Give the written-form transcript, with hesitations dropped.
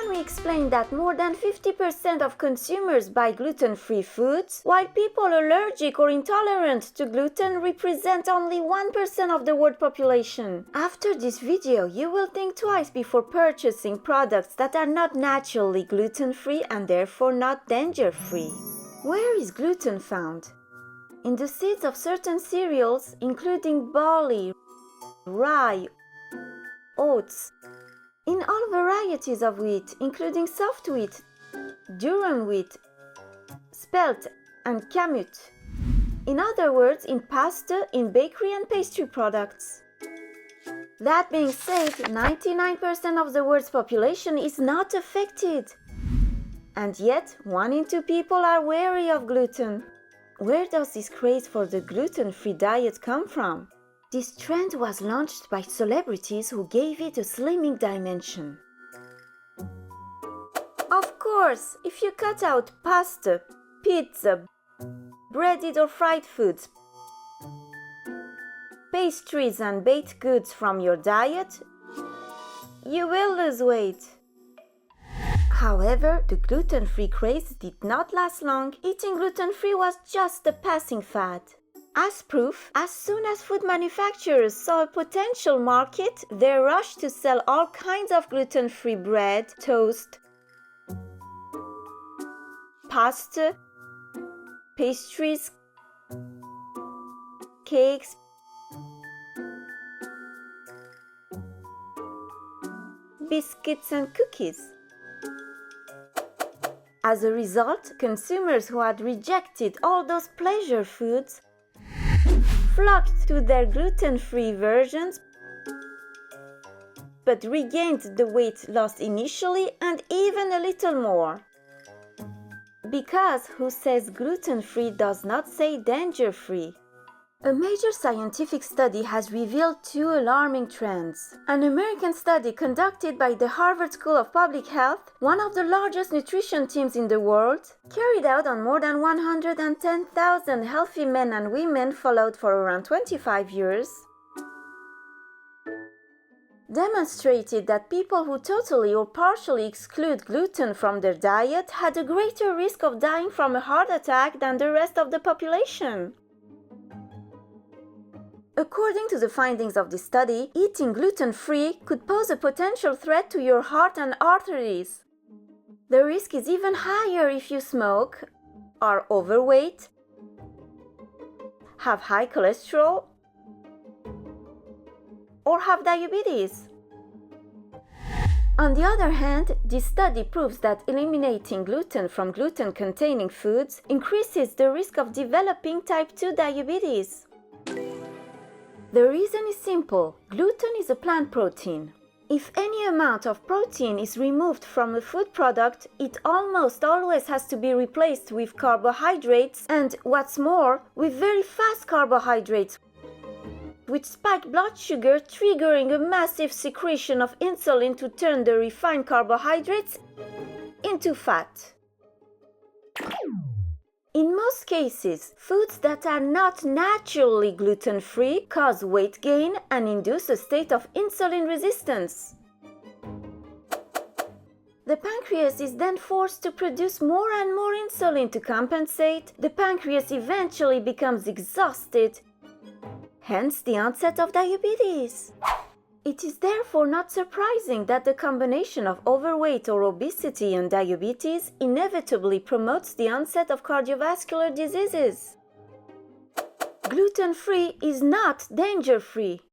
when we explained that more than 50% of consumers buy gluten-free foods, while people allergic or intolerant to gluten represent only 1% of the world population. After this video, you will think twice before purchasing products that are not naturally gluten-free and therefore not danger-free. Where is gluten found? In the seeds of certain cereals, including barley, rye, oats, in all varieties of wheat, including soft wheat, durum wheat, spelt, and kamut. In other words, in pasta, in bakery and pastry products. That being said, 99% of the world's population is not affected. And yet, 1 in 2 people are wary of gluten. Where does this craze for the gluten-free diet come from? This trend was launched by celebrities who gave it a slimming dimension. Of course, if you cut out pasta, pizza, breaded or fried foods, pastries and baked goods from your diet, you will lose weight. However, the gluten-free craze did not last long. Eating gluten-free was just a passing fad. As proof, as soon as food manufacturers saw a potential market, they rushed to sell all kinds of gluten-free bread, toast, pasta, pastries, cakes, biscuits and cookies. As a result, consumers who had rejected all those pleasure foods flocked to their gluten-free versions, but regained the weight lost initially and even a little more. Because who says gluten-free does not say danger-free? A major scientific study has revealed 2 alarming trends. An American study conducted by the Harvard School of Public Health, one of the largest nutrition teams in the world, carried out on more than 110,000 healthy men and women followed for around 25 years, demonstrated that people who totally or partially exclude gluten from their diet had a greater risk of dying from a heart attack than the rest of the population. According to the findings of this study, eating gluten-free could pose a potential threat to your heart and arteries. The risk is even higher if you smoke, are overweight, have high cholesterol, or have diabetes. On the other hand, this study proves that eliminating gluten from gluten-containing foods increases the risk of developing type 2 diabetes. The reason is simple. Gluten is a plant protein. If any amount of protein is removed from a food product, it almost always has to be replaced with carbohydrates and, what's more, with very fast carbohydrates, which spike blood sugar, triggering a massive secretion of insulin to turn the refined carbohydrates into fat. In most cases, foods that are not naturally gluten-free cause weight gain and induce a state of insulin resistance. The pancreas is then forced to produce more and more insulin to compensate. The pancreas eventually becomes exhausted, hence the onset of diabetes. It is therefore not surprising that the combination of overweight or obesity and diabetes inevitably promotes the onset of cardiovascular diseases. Gluten-free is not danger-free.